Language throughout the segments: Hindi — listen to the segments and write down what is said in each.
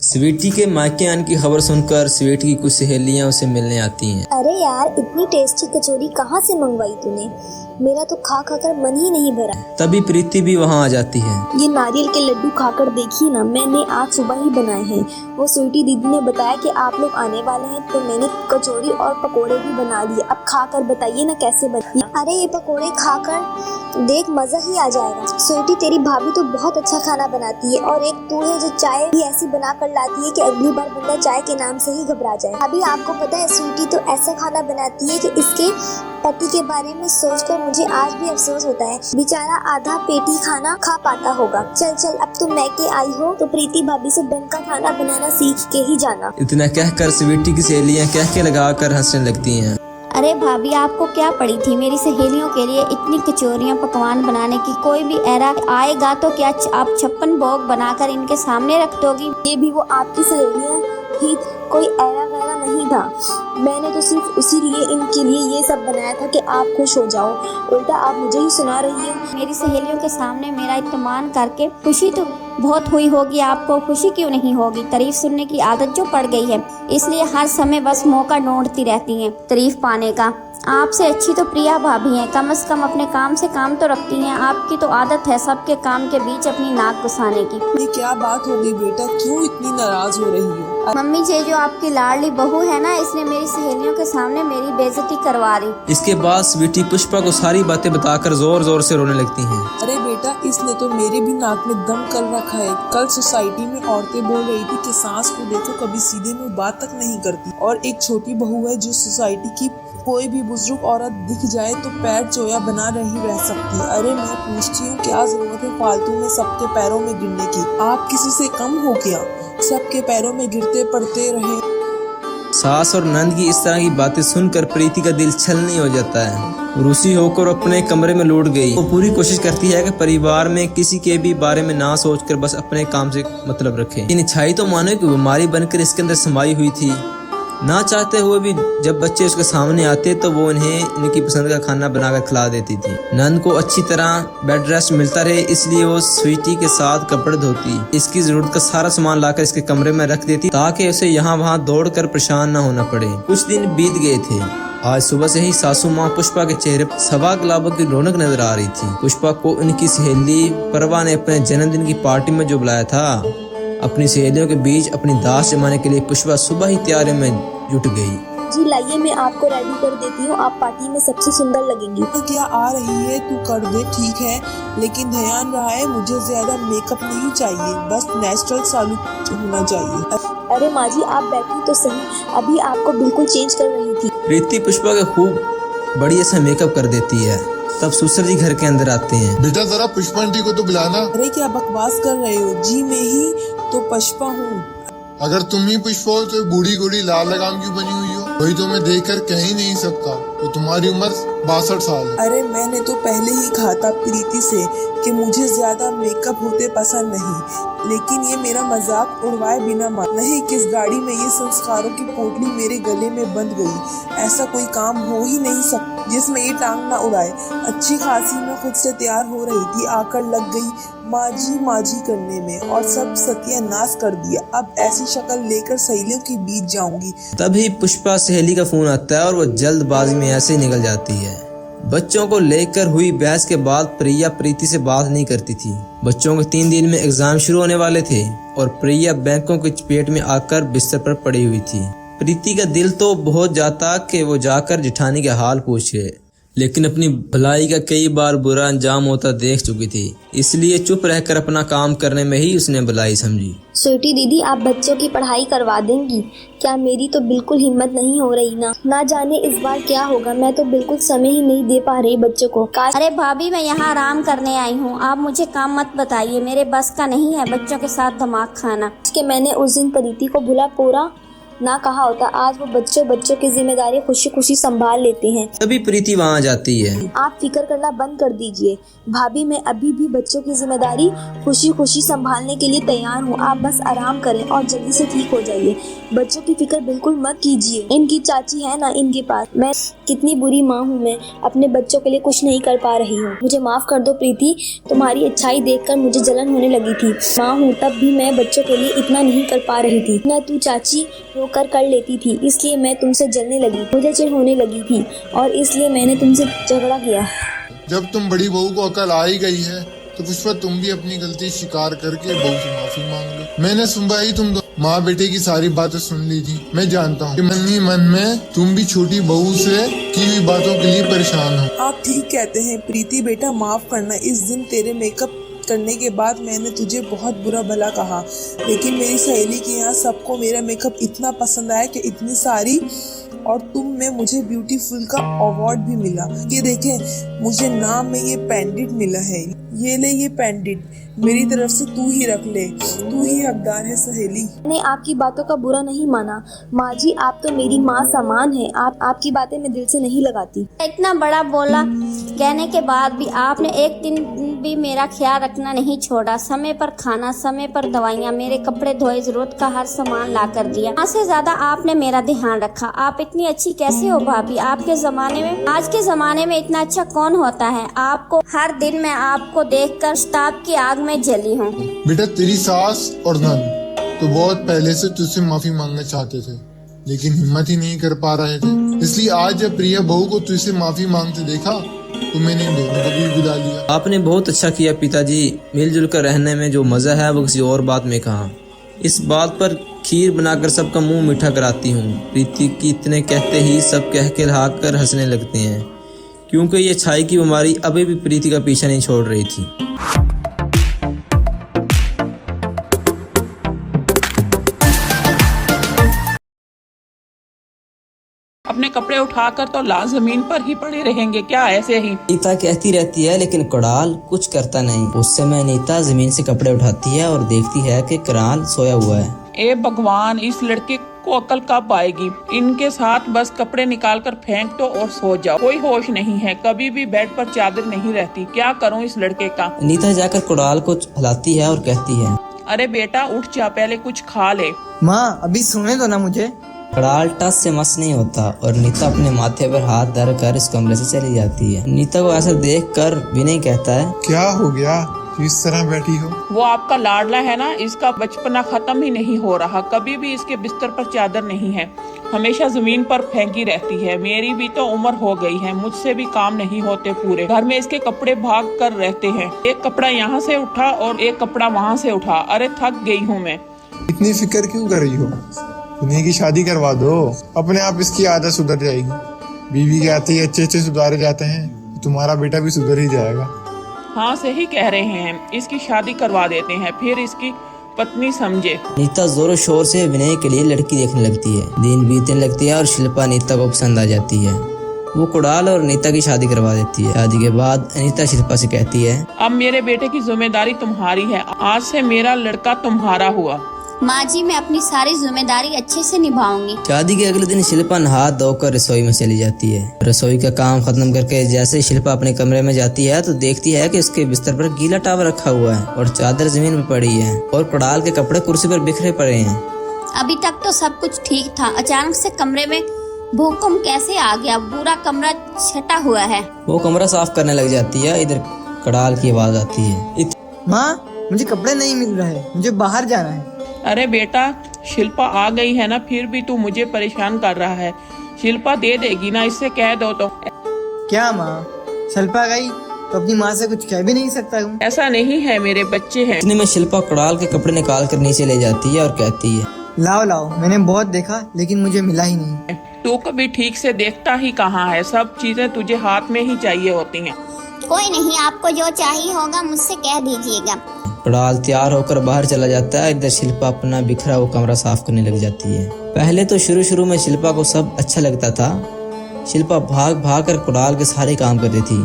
स्वीटी के मायके आने की खबर सुनकर स्वीटी की कुछ सहेलियां उसे मिलने आती हैं। अरे यार, इतनी टेस्टी कचौरी कहाँ से मंगवाई तूने? मेरा तो खा खा कर मन ही नहीं भरा। तभी प्रीति भी वहां आ जाती है। ये नारियल के लड्डू खाकर देखिए ना, मैंने आज सुबह ही बनाए हैं। वो स्वीटी दीदी ने बताया कि आप लोग आने वाले हैं, तो मैंने कचौरी और पकोड़े भी बना लिए। अब खाकर बताइए ना कैसे बनी। अरे ये पकोड़े खाकर देख, मजा ही आ जाएगा। स्वीटी, तेरी भाभी तो बहुत अच्छा खाना बनाती है, और एक तू है जो चाय भी ऐसी बना कर लाती है कि अगली बार बंदा चाय के नाम से ही घबरा जाए। अभी आपको पता है, स्वीटी तो ऐसा खाना बनाती है कि इसके पति के बारे में सोचकर मुझे आज भी अफसोस होता है। बेचारा आधा पेट ही खाना खा पाता होगा। चल चल, अब तुम मैके आई हो तो प्रीति भाभी से ढंग का खाना बनाना सीख के ही जाना। इतना कहकर स्वीटी की सहेलियां कह के लगाकर हंसने लगती हैं। अरे भाभी, आपको क्या पड़ी थी मेरी सहेलियों के लिए इतनी कचौरियाँ पकवान बनाने की? कोई भी ऐरा आएगा तो क्या आप 56 भोग बनाकर इनके सामने रख दोगी? ये भी वो आपकी सहेलियां ही, कोई ऐरा वैरा नहीं था। मैंने तो सिर्फ उसी लिए इनके लिए ये सब बनाया था कि आप खुश हो जाओ। उल्टा आप मुझे ही सुना रही है। मेरी सहेलियों के सामने मेरा इत्तेमान करके खुशी तो बहुत हुई होगी, आपको खुशी क्यों नहीं होगी? तारीफ सुनने की आदत जो पड़ गई है, इसलिए हर समय बस मौका ढूंढती रहती हैं तारीफ पाने का। आपसे अच्छी तो प्रिया भाभी हैं, कम से कम अपने काम से काम तो रखती हैं। आपकी तो आदत है सबके काम के बीच अपनी नाक घुसाने की। ये क्या बात हो गई बेटा, क्यों इतनी नाराज हो रही हो? मम्मी जी, जो आपकी लाडली बहू है ना, इसने मेरी सहेलियों के सामने मेरी बेइज्जती करवा रही। इसके बाद स्वीटी पुष्पा को सारी बातें बताकर जोर जोर से रोने लगती हैं। अरे बेटा, इसने तो मेरे भी नाक में दम कर रखा है। कल सोसाइटी में औरतें बोल रही थी कि सास को देखो कभी सीधे मुंह बात तक नहीं करती, और एक छोटी बहू है जो सोसाइटी की कोई भी बुजुर्ग औरत दिख जाए तो पैर चोया बना रह सकती है। अरे मैं पूछती हूँ, क्या जरूरत है फालतू में सबके पैरों में गिरने की? आप किसी से कम हो क्या? सबके पैरों में गिरते पड़ते रहे। सास और नंद की इस तरह की बातें सुनकर प्रीति का दिल छलनी हो जाता है। रूसी होकर अपने कमरे में लौट गई। वो पूरी कोशिश करती है कि परिवार में किसी के भी बारे में ना सोचकर बस अपने काम से मतलब रखे। इन इच्छाई तो मानो कि बीमारी बनकर इसके अंदर समाई हुई थी। ना चाहते हुए भी जब बच्चे उसके सामने आते तो वो इन्हें इनकी पसंद का खाना बनाकर खिला देती थी। नंद को अच्छी तरह बेड रेस्ट मिलता रहे, इसलिए वो स्वीटी के साथ कपड़े धोती, इसकी जरूरत का सारा सामान लाकर इसके कमरे में रख देती ताकि उसे यहाँ वहाँ दौड़कर परेशान न होना पड़े। कुछ दिन बीत गए थे। आज सुबह से ही सासू माँ पुष्पा के चेहरे पर सवा गुलाबों की रौनक नजर आ रही थी। पुष्पा को उनकी सहेली परवा ने अपने जन्मदिन की पार्टी में जो बुलाया था, अपनी सहेलियों के बीच अपनी दास जमाने के लिए पुष्पा सुबह ही तैयारी में जुट गई। जी लाइए, मैं आपको रेडी कर देती हूँ। आप पार्टी में सबसे सुंदर लगेंगी। तो क्या आ रही है, तू कर दे, ठीक है, लेकिन ध्यान रहा है मुझे ज्यादा मेकअप नहीं चाहिए, बस नेचुरल सालू होना चाहिए। अरे माँ जी, आप बैठी तो सही, अभी आपको बिल्कुल चेंज कर रही थी। प्रीति पुष्पा का खूब बढ़िया सा मेकअप कर देती है। तब सुसर जी घर के अंदर आते हैं। बेटा जरा पुष्पा आंटी को तो बुलाना। अरे क्या बकवास कर रहे हो जी, मैं ही तो पुष्पा हूँ। अगर तुम ही पुष्पा हो तो बूढ़ी गोरी लाल लगाम क्यों बनी हुई हो? वही तो मैं देखकर कह ही नहीं सकता। तो तुम्हारी उम्र 62 साल है। अरे मैंने तो पहले ही कहा था प्रीति से कि मुझे ज्यादा मेकअप होते पसंद नहीं, लेकिन ये मेरा मजाक उड़वाए बिना मान नहीं। किस गाड़ी में ये संस्कारों की पोटली मेरे गले में बंध गई? ऐसा कोई काम हो ही नहीं सकता जिसमें ये टांग ना उड़ाए। अच्छी खासी मैं खुद से तैयार हो रही थी, आकर लग गई माजी करने में और सब सत्यानाश कर दिया। अब ऐसी शक्ल लेकर सहेलियों के बीच जाऊंगी। तभी पुष्पा सहेली का फोन आता है और वो जल्दबाजी में ऐसे ही निकल जाती है। बच्चों को लेकर हुई बहस के बाद प्रिया प्रीति से बात नहीं करती थी। बच्चों के 3 दिन में एग्जाम शुरू होने वाले थे और प्रिया बैंकों की चपेट में आकर बिस्तर पर पड़ी हुई थी। प्रीति का दिल तो बहुत जाता कि वो जाकर जेठानी के हाल पूछे, लेकिन अपनी भलाई का कई बार बुरा अंजाम होता देख चुकी थी, इसलिए चुप रहकर अपना काम करने में ही उसने भलाई समझी। स्वीटी दीदी, आप बच्चों की पढ़ाई करवा देंगी क्या? मेरी तो बिल्कुल हिम्मत नहीं हो रही ना जाने इस बार क्या होगा। मैं तो बिल्कुल समय ही नहीं दे पा रही बच्चों को। अरे भाभी, मैं यहाँ आराम करने आई हूँ, आप मुझे काम मत बताइए। मेरे बस का नहीं है बच्चों के साथ दिमाग खाना। कि मैंने उस दिन प्रीति को भुला पूरा ना कहा होता, आज वो बच्चों की जिम्मेदारी खुशी खुशी संभाल लेते हैं। तभी प्रीति वहाँ जाती है। आप फिक्र करना बंद कर दीजिए भाभी, मैं अभी भी बच्चों की जिम्मेदारी खुशी खुशी संभालने के लिए तैयार हूँ। आप बस आराम करें और जल्दी से ठीक हो जाइए। बच्चों की फिक्र बिल्कुल मत कीजिए, इनकी चाची है ना इनके पास। मैं कितनी बुरी माँ हूँ, मैं अपने बच्चों के लिए कुछ नहीं कर पा रही हूँ। मुझे माफ कर दो प्रीति, तुम्हारी अच्छाई देखकर मुझे जलन होने लगी थी। माँ हूँ तब भी मैं बच्चों के लिए इतना नहीं कर पा रही थी, ना तू चाची होकर कर लेती थी, इसलिए मैं तुमसे जलने लगी, मुझे चिढ़ होने लगी थी और इसलिए मैंने तुमसे झगड़ा किया। जब तुम बड़ी बहू को अकल आ ही गई है तो पुष्पा तुम भी अपनी गलती स्वीकार करके बहू से माफी मांग लो। मैंने सुबह ही तुम माँ बेटे की सारी बातें सुन ली थी। मैं जानता हूँ कि मन ही मन में तुम भी छोटी बहू से की हुई बातों के लिए परेशान हो। आप ठीक कहते हैं प्रीति बेटा, माफ करना। इस दिन तेरे मेकअप करने के बाद मैंने तुझे बहुत बुरा भला कहा, लेकिन मेरी सहेली के यहाँ सबको मेरा मेकअप इतना पसंद आया कि इतनी सारी, और तुम में मुझे ब्यूटीफुल का अवार्ड भी मिला। ये देखे, मुझे नाम में ये पेंडेंट मिला है। ये ले, ये पेंडेंट मेरी तरफ से तू ही रख ले, तू ही हकदार है सहेली। मैंने आपकी बातों का बुरा नहीं माना माँ जी, आप तो मेरी माँ समान है। आपकी बातें मैं दिल से नहीं लगाती। इतना बड़ा बोला कहने के बाद भी आपने एक दिन भी मेरा ख्याल रखना नहीं छोड़ा। समय पर खाना, समय पर दवाइयाँ, मेरे कपड़े धोए, जरूरत का हर सामान ला कर दिया। माँ से ज्यादा आपने मेरा ध्यान रखा। आप इतनी अच्छी कैसे हो भाभी? आपके जमाने में, आज के जमाने में इतना अच्छा कौन होता है? आपको हर दिन मैं आपको देखकर ताप की आग में जली हूँ। बेटा तेरी सास और नंद तो बहुत पहले से तुझसे माफी मांगना चाहते थे, लेकिन हिम्मत ही नहीं कर पा रहे थे। इसलिए आज जब प्रिया बहू को तुझसे माफी मांगते देखा तो मैंने इन दोनों को भी बुला लिया। आपने बहुत अच्छा किया पिताजी, मिलजुल कर रहने में जो मजा है वो किसी और बात में कहाँ। इस बात पर खीर बनाकर सबका मुंह मीठा कराती हूँ। प्रीति की इतने कहते ही सब कह के कर हंसने लगते हैं, क्योंकि ये छाई की बीमारी अभी भी प्रीति का पीछा नहीं छोड़ रही थी। अपने कपड़े उठाकर तो ला जमीन पर ही पड़े रहेंगे क्या ऐसे ही? नीता कहती रहती है लेकिन कराल कुछ करता नहीं। उस समय नीता जमीन से कपड़े उठाती है और देखती है कि कराल सोया हुआ है। ए भगवान, इस लड़के को अकल कब आएगी? इनके साथ बस कपड़े निकाल कर फेंक दो और सो जाओ। कोई होश नहीं है, कभी भी बेड पर चादर नहीं रहती। क्या करूं इस लड़के का? नीता जाकर कराल को हिलाती है और कहती है, अरे बेटा उठ जा, पहले कुछ खा ले। माँ अभी सोने दो ना मुझे। कराल टस से मस नहीं होता और नीता अपने माथे पर हाथ धर कर इस कमरे से चली जाती है। नीता को ऐसा देखकर विनय कहता है, क्या हो गया इस तरह बैठी हो? वो आपका लाडला है ना, इसका बचपना खत्म ही नहीं हो रहा। कभी भी इसके बिस्तर पर चादर नहीं है, हमेशा जमीन पर फेंकी रहती है। मेरी भी तो उम्र हो गई है, मुझसे भी काम नहीं होते पूरे। घर में इसके कपड़े भाग कर रहते हैं, एक कपड़ा यहाँ से उठा और एक कपड़ा वहाँ से उठा। अरे थक गई हूँ मैं। इतनी फिक्र क्यों कर रही हो? दुनिया की शादी करवा दो, अपने आप इसकी आदत सुधर जाएगी। बीवी के आते ही अच्छे सुधारे जाते हैं, तुम्हारा बेटा भी सुधर ही जाएगा। हाँ सही कह रहे हैं, इसकी शादी करवा देते हैं, फिर इसकी पत्नी समझे। नीता जोरों शोर से विनय के लिए लड़की देखने लगती है। दिन बीतने लगती है और शिल्पा नीता को पसंद आ जाती है। वो कुणाल और नीता की शादी करवा देती है। शादी के बाद अनीता शिल्पा से कहती है, अब मेरे बेटे की जिम्मेदारी तुम्हारी है, आज से मेरा लड़का तुम्हारा हुआ। माँ जी मैं अपनी सारी जिम्मेदारी अच्छे से निभाऊंगी। शादी के अगले दिन शिल्पा नहा धोकर रसोई में चली जाती है। रसोई का काम खत्म करके जैसे शिल्पा अपने कमरे में जाती है तो देखती है कि उसके बिस्तर पर गीला टॉवल रखा हुआ है और चादर जमीन पर पड़ी है और कुणाल के कपड़े कुर्सी पर बिखरे पड़े हैं। अभी तक तो सब कुछ ठीक था, अचानक से कमरे में भूकंप कैसे आ गया? पूरा कमरा छटा हुआ है। वो कमरा साफ करने लग जाती है। इधर कुणाल की आवाज आती है, माँ मुझे कपड़े नहीं मिल रहे, मुझे बाहर जाना है। अरे बेटा शिल्पा आ गई है ना, फिर भी तू मुझे परेशान कर रहा है। शिल्पा दे देगी ना, इससे कह दो तो। क्या माँ, शिल्पा गई तो अपनी माँ से कुछ कह भी नहीं सकता हूँ? ऐसा नहीं है, मेरे बच्चे हैं। इतने में शिल्पा कुणाल के कपड़े निकाल कर नीचे ले जाती है और कहती है, लाओ लाओ, मैंने बहुत देखा लेकिन मुझे मिला ही नहीं। तू कभी ठीक से देखता ही कहाँ है, सब चीजें तुझे हाथ में ही चाहिए होती हैं। कोई नहीं, आपको जो चाहिए होगा मुझसे कह दीजिएगा। कुणाल तैयार होकर बाहर चला जाता है। इधर शिल्पा अपना बिखरा हुआ कमरा साफ करने लग जाती है। पहले तो शुरू में शिल्पा को सब अच्छा लगता था। शिल्पा भाग कर कुणाल के सारे काम करती थी।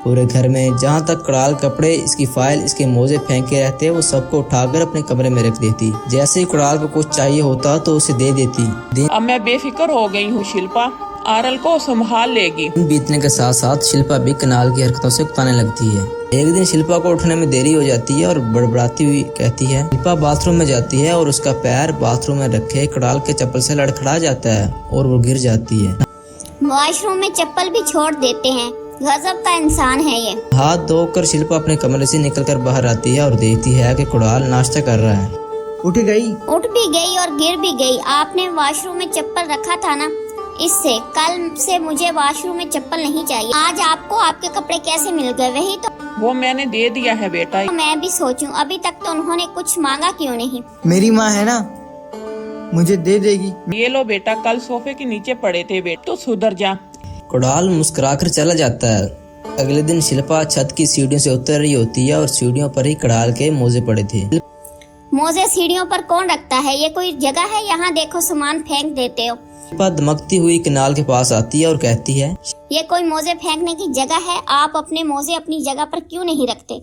पूरे घर में जहाँ तक कुणाल कपड़े, इसकी फाइल, इसके मोजे फेंके रहते, वो सबको उठाकर अपने कमरे में रख देती। जैसे ही कुणाल को कुछ चाहिए होता तो उसे दे देती। अब मैं बेफिक्र हो गई हूँ। शिल्पा आरल को संभाल लेगी। दिन बीतने के साथ साथ शिल्पा भी कुणाल की हरकतों से उकताने लगती है। एक दिन शिल्पा को उठने में देरी हो जाती है और बड़बड़ाती हुई कहती है। शिल्पा बाथरूम में जाती है और उसका पैर बाथरूम में रखे कुणाल के चप्पल से लड़खड़ा जाता है और वो गिर जाती है। वॉशरूम में चप्पल भी छोड़ देते हैं, गजब का इंसान है ये। हाथ धोकर शिल्पा अपने कमरे से निकलकर बाहर आती है और देखती है कि कुणाल नाश्ता कर रहा है। उठ गई? उठ भी गई और गिर भी गई। आपने वॉशरूम में चप्पल रखा था ना, इससे कल से मुझे वॉशरूम में चप्पल नहीं चाहिए। आज आपको आपके कपड़े कैसे मिल गए? वही तो वो मैंने दे दिया है बेटा। मैं भी सोचूं, अभी तक तो उन्होंने कुछ मांगा क्यों नहीं? मेरी माँ है ना, मुझे दे देगी। ये लो बेटा, कल सोफे के नीचे पड़े थे बेटा, तो सुधर जा। कुणाल मुस्कुराकर चला जाता है। अगले दिन शिल्पा छत की सीढ़ियों से उतर रही होती है और सीढ़ियों पर ही कुणाल के मोजे पड़े थे। मोजे सीढ़ियों पर कौन रखता है? ये कोई जगह है? यहाँ देखो, सामान फेंक देते हो। शिल्पा दमकती हुई कुणाल के पास आती है और कहती है, ये कोई मोजे फेंकने की जगह है? आप अपने मोजे अपनी जगह पर क्यों नहीं रखते?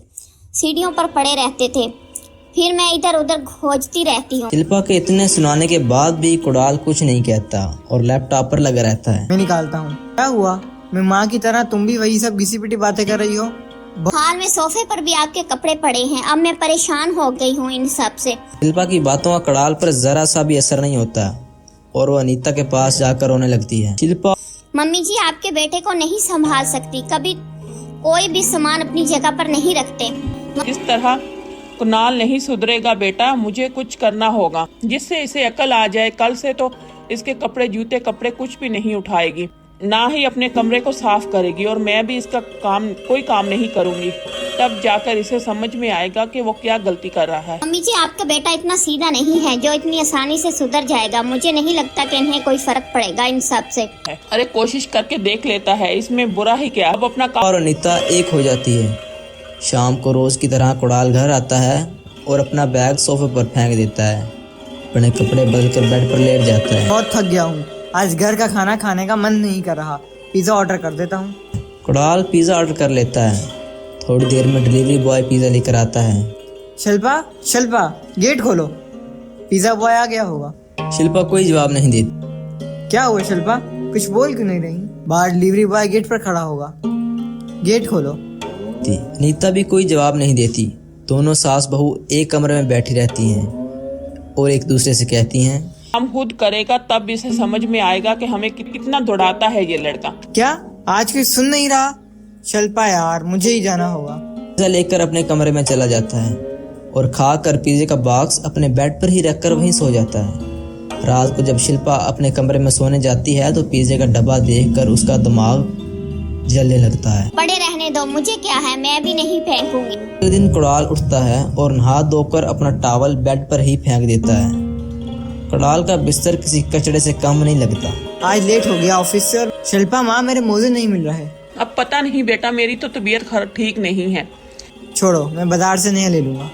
सीढ़ियों पर पड़े रहते थे, फिर मैं इधर उधर खोजती रहती हूँ। शिल्पा के इतने सुनाने के बाद भी कुणाल कुछ नहीं कहता और लैपटॉप पर लगा रहता है। मैं निकालता हूँ। क्या हुआ? मैं माँ की तरह तुम भी वही सब घिसी पिटी बातें कर रही हो? हाल में सोफे पर भी आपके कपड़े पड़े हैं। अब मैं परेशान हो गई हूँ इन सब से। शिल्पा की बातों का कुणाल पर जरा सा भी असर नहीं होता और वो अनीता के पास जाकर रोने लगती है। शिल्पा, मम्मी जी आपके बेटे को नहीं संभाल सकती, कभी कोई भी सामान अपनी जगह पर नहीं रखते। इस तरह कुणाल नहीं सुधरेगा बेटा, मुझे कुछ करना होगा जिससे इसे अकल आ जाए। कल से तो इसके कपड़े, जूते, कपड़े कुछ भी नहीं उठाएगी, ना ही अपने कमरे को साफ करेगी, और मैं भी इसका कोई काम नहीं करूंगी। तब जाकर इसे समझ में आएगा कि वो क्या गलती कर रहा है। मम्मी जी आपका बेटा इतना सीधा नहीं है जो इतनी आसानी से सुधर जाएगा। मुझे नहीं लगता कि इन्हें कोई फर्क पड़ेगा इन सब से। अरे कोशिश करके देख लेता है, इसमें बुरा ही क्या। अब अपना काम। और अनीता एक हो जाती है। शाम को रोज की तरह कुणाल घर आता है और अपना बैग सोफे पर फेंक देता है। अपने कपड़े बदलकर बेड पर लेट जाता है। बहुत थक गया हूँ, आज घर का खाना खाने का मन नहीं कर रहा, पिज्जा ऑर्डर कर देता हूँ। कुणाल पिज्जा ऑर्डर कर लेता है। थोड़ी देर में डिलीवरी बॉय पिज्जा लेकर आता है। शिल्पा, शिल्पा गेट खोलो, पिज्जा बॉय आ गया होगा। शिल्पा कोई जवाब नहीं देती। क्या हुआ शिल्पा, कुछ बोल क्यों नहीं रही? बाहर डिलीवरी बॉय गेट पर खड़ा होगा, गेट खोलो। अनीता भी कोई जवाब नहीं देती। दोनों सास बहू एक कमरे में बैठी रहती हैं और एक दूसरे से कहती हैं, हम खुद करेगा तब इसे समझ में आएगा कि हमें कितना दौड़ाता है ये लड़का। क्या आज कोई सुन नहीं रहा? शिल्पा यार, मुझे ही जाना होगा। पिज्जा लेकर अपने कमरे में चला जाता है और खाकर पिज्जे का बॉक्स अपने बेड पर ही रखकर वहीं सो जाता है। रात को जब शिल्पा अपने कमरे में सोने जाती है तो पिज्जे का डब्बा देखकर उसका दिमाग जलने लगता है। पड़े रहने दो, मुझे क्या है, मैं भी नहीं फेंकूंगी। अगले दिन कुणाल उठता है और नहा धोकर अपना टॉवल बेड पर ही फेंक देता है। कुणाल का बिस्तर किसी कचड़े से कम नहीं लगता। आज लेट हो गया ऑफिस से। और शिल्पा माँ, मेरे मोजे नहीं मिल रहे। अब पता नहीं बेटा, मेरी तो तबीयत ठीक नहीं है। छोड़ो, मैं बाजार से नया ले लूंगा।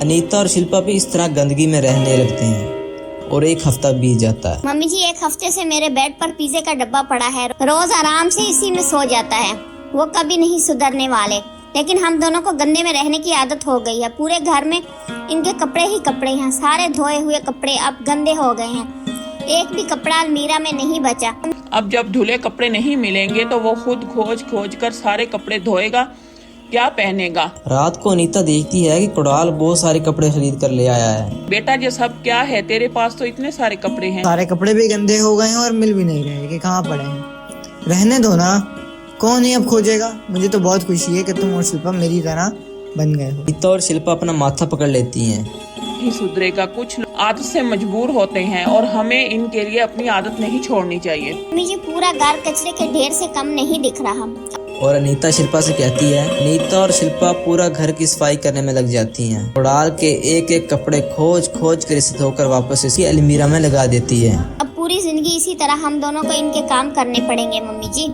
अनीता और शिल्पा भी इस तरह गंदगी में रहने लगते हैं और एक हफ्ता बीत जाता है। मम्मी जी एक हफ्ते से मेरे बेड पर पिज्जे का डब्बा पड़ा है, रोज आराम से इसी में सो जाता है। वो कभी नहीं सुधरने वाले, लेकिन हम दोनों को गंदे में रहने की आदत हो गई है। पूरे घर में इनके कपड़े ही कपड़े हैं, सारे धोए हुए कपड़े अब गंदे हो गए हैं। एक भी कपड़ा अलमीरा में नहीं बचा। अब जब धुले कपड़े नहीं मिलेंगे तो वो खुद खोज कर सारे कपड़े धोएगा, क्या पहनेगा। रात को अनीता देखती है कि कुणाल बहुत सारे कपड़े खरीद कर ले आया है। बेटा ये सब क्या है, तेरे पास तो इतने सारे कपड़े हैं। सारे कपड़े भी गंदे हो गए हैं और मिल भी नहीं रहे कि कहाँ पड़े हैं। रहने दो ना, कौन ही अब खोजेगा। मुझे तो बहुत खुशी है कि तुम और शिल्पा मेरी तरह बन गए हो। अनीता और शिल्पा अपना माथा पकड़ लेती हैं। नहीं सुधरेगा, कुछ लोग आदत से मजबूर होते हैं और हमें इनके लिए अपनी आदत नहीं छोड़नी चाहिए। मम्मी जी पूरा घर कचरे के ढेर से कम नहीं दिख रहा। और अनीता शिल्पा से कहती है। अनीता और शिल्पा पूरा घर की सफाई करने में लग जाती हैं। कुणाल के एक एक कपड़े खोज कर इसे धोकर वापस इसकी अलमीरा में लगा देती है। अब पूरी जिंदगी इसी तरह हम दोनों को इनके काम करने पड़ेंगे मम्मी जी।